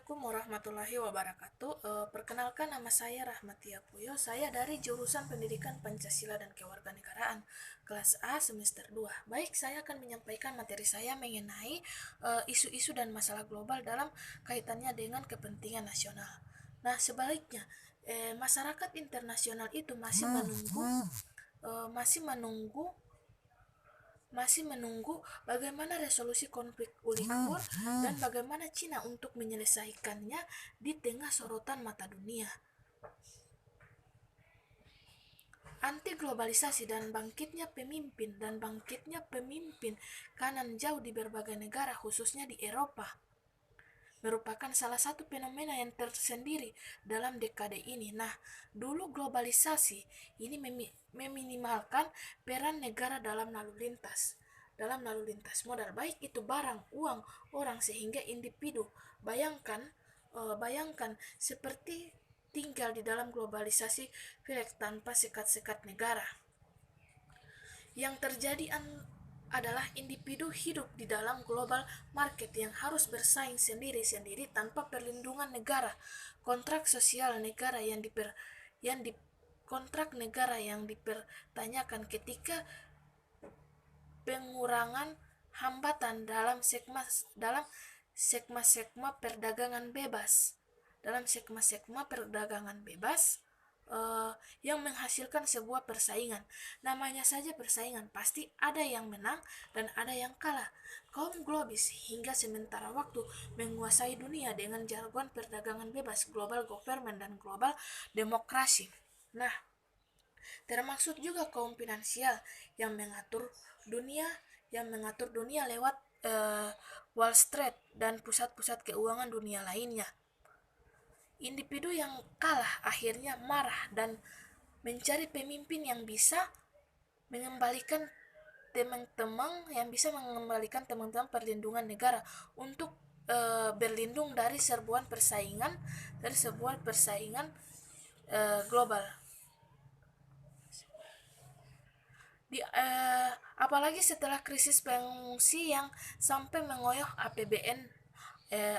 Assalamualaikum warahmatullahi wabarakatuh. Perkenalkan, nama saya Rahmatia Puyo. Saya dari jurusan Pendidikan Pancasila dan Kewarganegaraan kelas A semester 2. Baik, saya akan menyampaikan materi saya mengenai isu-isu dan masalah global dalam kaitannya dengan kepentingan nasional. Nah, sebaliknya, masyarakat internasional itu masih menunggu bagaimana resolusi konflik Uighur dan bagaimana Cina untuk menyelesaikannya di tengah sorotan mata dunia. Anti globalisasi dan bangkitnya pemimpin kanan jauh di berbagai negara, khususnya di Eropa, merupakan salah satu fenomena yang tersendiri dalam dekade ini. Nah, dulu globalisasi ini meminimalkan peran negara dalam lalu lintas modal, baik itu barang, uang, orang, sehingga individu. Bayangkan seperti tinggal di dalam globalisasi flat tanpa sekat-sekat negara. Yang terjadi adalah individu hidup di dalam global market yang harus bersaing sendiri-sendiri tanpa perlindungan negara. Kontrak sosial negara kontrak negara yang dipertanyakan ketika pengurangan hambatan dalam segma perdagangan bebas yang menghasilkan sebuah persaingan. Namanya saja persaingan, pasti ada yang menang dan ada yang kalah. Kaum globis hingga sementara waktu menguasai dunia dengan jargon perdagangan bebas, global government, dan global demokrasi. Nah, termasuk juga kaum finansial yang mengatur dunia lewat Wall Street dan pusat-pusat keuangan dunia lainnya. Individu yang kalah akhirnya marah dan mencari pemimpin yang bisa mengembalikan teman-teman perlindungan negara untuk berlindung dari serbuan persaingan global. Apalagi setelah krisis pengungsi yang sampai mengoyoh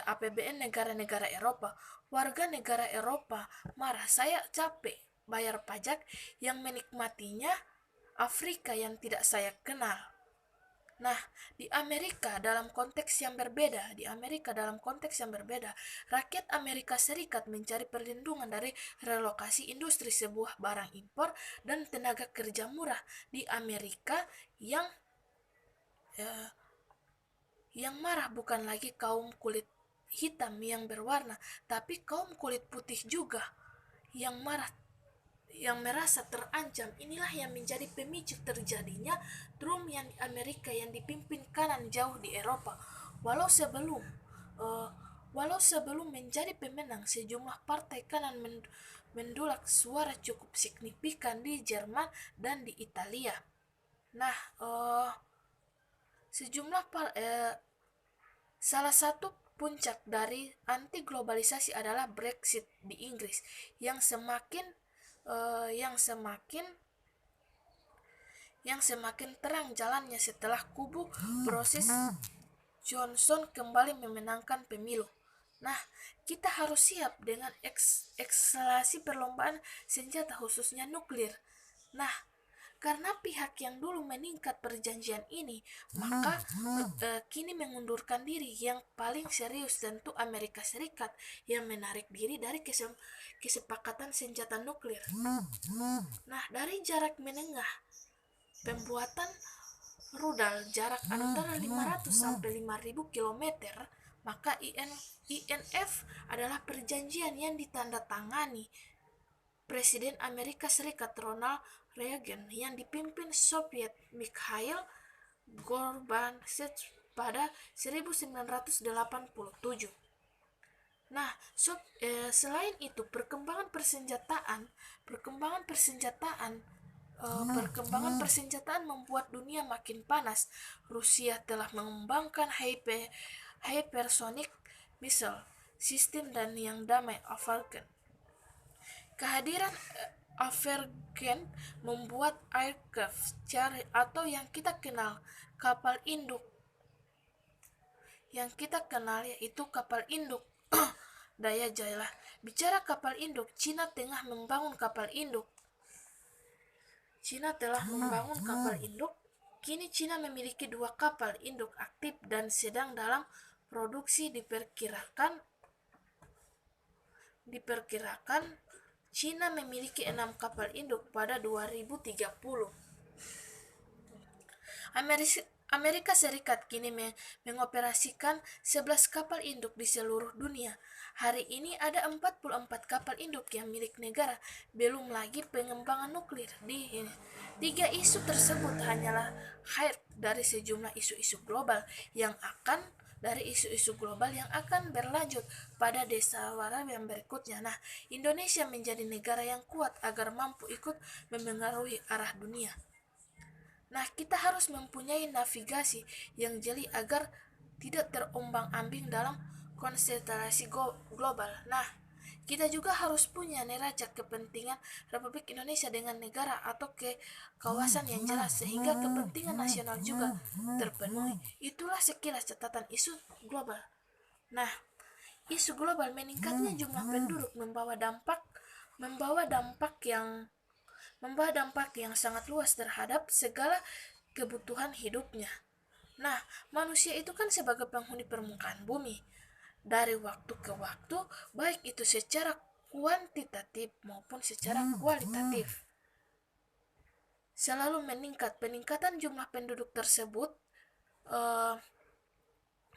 APBN negara-negara Eropa. Warga negara Eropa marah, saya capek bayar pajak yang menikmatinya Afrika yang tidak saya kenal. Nah, di Amerika dalam konteks yang berbeda, rakyat Amerika Serikat mencari perlindungan dari relokasi industri, sebuah barang impor dan tenaga kerja murah di Amerika. Yang marah bukan lagi kaum kulit hitam yang berwarna, tapi kaum kulit putih juga yang marah, yang merasa terancam. Inilah yang menjadi pemicu terjadinya Trump yang di Amerika yang dipimpin kanan jauh di Eropa. Walau sebelum menjadi pemenang, sejumlah partai kanan mendulang suara cukup signifikan di Jerman dan di Italia. Nah, salah satu puncak dari anti globalisasi adalah Brexit di Inggris yang semakin terang jalannya setelah kubu proses Johnson kembali memenangkan pemilu. Nah, kita harus siap dengan eskalasi perlombaan senjata, khususnya nuklir. Nah, karena pihak yang dulu meningkat perjanjian ini, maka kini mengundurkan diri. Yang paling serius tentu Amerika Serikat yang menarik diri dari kesepakatan senjata nuklir. Nah, dari jarak menengah, pembuatan rudal jarak antara 500 sampai 5.000 km, maka INF adalah perjanjian yang ditandatangani Presiden Amerika Serikat Ronald Reagan yang dipimpin Soviet Mikhail Gorbachev pada 1987. Nah, selain itu perkembangan persenjataan membuat dunia makin panas. Rusia telah mengembangkan hypersonic missile sistem dan yang damai Avergan. Kehadiran Avergan membuat aircraft carrier atau yang kita kenal kapal induk yaitu kapal induk daya jaya. Bicara kapal induk, Cina tengah membangun kapal induk. Cina telah membangun kapal induk. Kini Cina memiliki 2 kapal induk aktif dan sedang dalam produksi. Diperkirakan Cina memiliki 6 kapal induk pada 2030. Amerika Serikat kini mengoperasikan 11 kapal induk di seluruh dunia. Hari ini ada 44 kapal induk yang milik negara, belum lagi pengembangan nuklir di ini. 3 isu tersebut hanyalah highlight dari sejumlah isu-isu global yang akan berlanjut pada desawara yang berikutnya. Nah, Indonesia menjadi negara yang kuat agar mampu ikut memengaruhi arah dunia. Nah, kita harus mempunyai navigasi yang jeli agar tidak terombang-ambing dalam konstelasi global. Nah, kita juga harus punya neraca kepentingan Republik Indonesia dengan negara atau ke kawasan yang jelas sehingga kepentingan nasional juga terpenuhi. Itulah sekilas catatan isu global. Nah, isu global meningkatnya jumlah penduduk membawa dampak yang sangat luas terhadap segala kebutuhan hidupnya. Nah, manusia itu kan sebagai penghuni permukaan bumi. Dari waktu ke waktu, baik itu secara kuantitatif maupun secara kualitatif, selalu meningkat. Peningkatan jumlah penduduk tersebut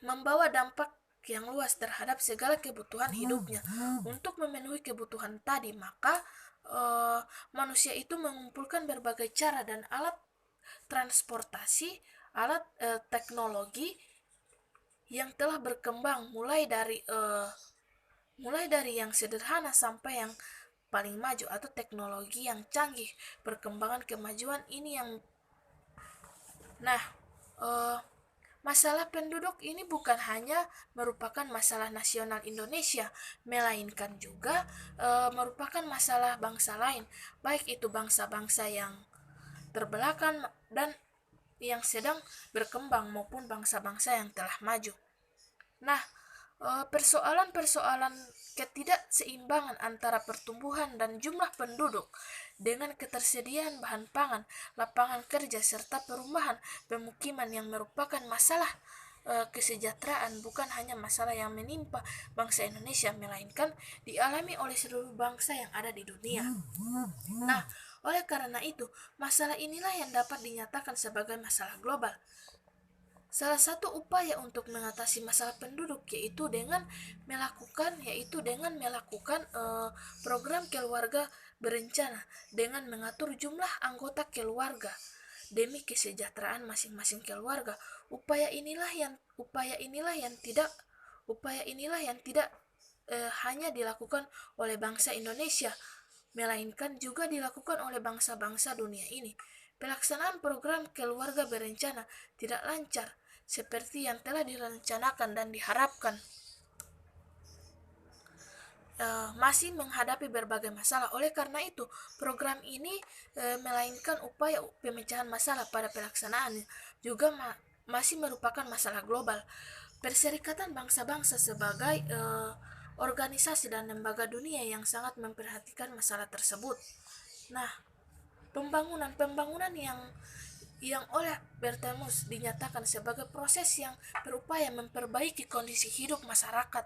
membawa dampak yang luas terhadap segala kebutuhan hidupnya. Untuk memenuhi kebutuhan tadi, maka manusia itu mengumpulkan berbagai cara dan alat transportasi, alat teknologi yang telah berkembang mulai dari yang sederhana sampai yang paling maju atau teknologi yang canggih. Perkembangan kemajuan ini yang masalah penduduk ini bukan hanya merupakan masalah nasional Indonesia, melainkan juga merupakan masalah bangsa lain, baik itu bangsa-bangsa yang terbelakang dan yang sedang berkembang maupun bangsa-bangsa yang telah maju. Nah, persoalan-persoalan ketidakseimbangan antara pertumbuhan dan jumlah penduduk dengan ketersediaan bahan pangan, lapangan kerja, serta perumahan pemukiman yang merupakan masalah kesejahteraan bukan hanya masalah yang menimpa bangsa Indonesia, melainkan dialami oleh seluruh bangsa yang ada di dunia. Nah, oleh karena itu, masalah inilah yang dapat dinyatakan sebagai masalah global. Salah satu upaya untuk mengatasi masalah penduduk yaitu dengan melakukan program keluarga berencana dengan mengatur jumlah anggota keluarga demi kesejahteraan masing-masing keluarga. Upaya inilah yang tidak hanya dilakukan oleh bangsa Indonesia, melainkan juga dilakukan oleh bangsa-bangsa dunia ini. Pelaksanaan program keluarga berencana tidak lancar seperti yang telah direncanakan dan diharapkan. Masih menghadapi berbagai masalah. Oleh karena itu, program ini melainkan upaya pemecahan masalah pada pelaksanaannya juga masih merupakan masalah global. Perserikatan Bangsa-Bangsa sebagai organisasi dan lembaga dunia yang sangat memperhatikan masalah tersebut. Nah, pembangunan yang oleh Bertelsmann dinyatakan sebagai proses yang berupaya memperbaiki kondisi hidup masyarakat,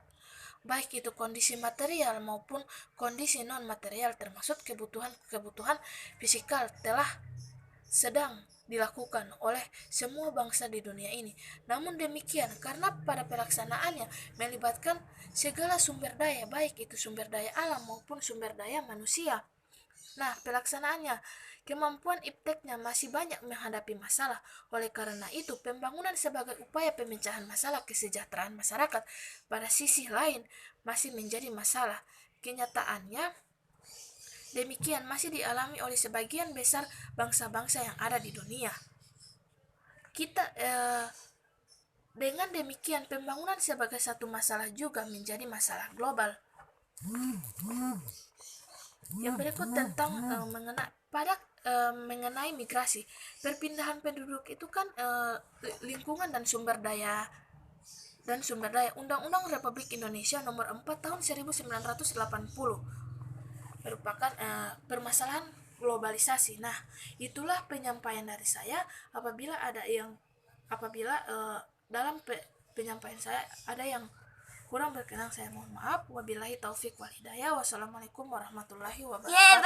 baik itu kondisi material maupun kondisi non-material, termasuk kebutuhan fisikal, telah sedang dilakukan oleh semua bangsa di dunia ini. Namun demikian, karena pada pelaksanaannya melibatkan segala sumber daya, baik itu sumber daya alam maupun sumber daya manusia. Nah, pelaksanaannya, kemampuan ipteknya masih banyak menghadapi masalah. Oleh karena itu, pembangunan sebagai upaya pemecahan masalah kesejahteraan masyarakat pada sisi lain masih menjadi masalah. Kenyataannya, demikian masih dialami oleh sebagian besar bangsa-bangsa yang ada di dunia. Dengan demikian, pembangunan sebagai satu masalah juga menjadi masalah global. Yang berikut tentang mengenai migrasi. Perpindahan penduduk itu kan lingkungan dan sumber daya dan Sumber Daya. Undang-Undang Republik Indonesia Nomor 4 Tahun 1980 merupakan permasalahan globalisasi. Nah, itulah penyampaian dari saya. Apabila dalam penyampaian saya ada yang kurang berkenan, saya mohon maaf. Wabillahi taufik wal hidayah. Wassalamualaikum warahmatullahi wabarakatuh.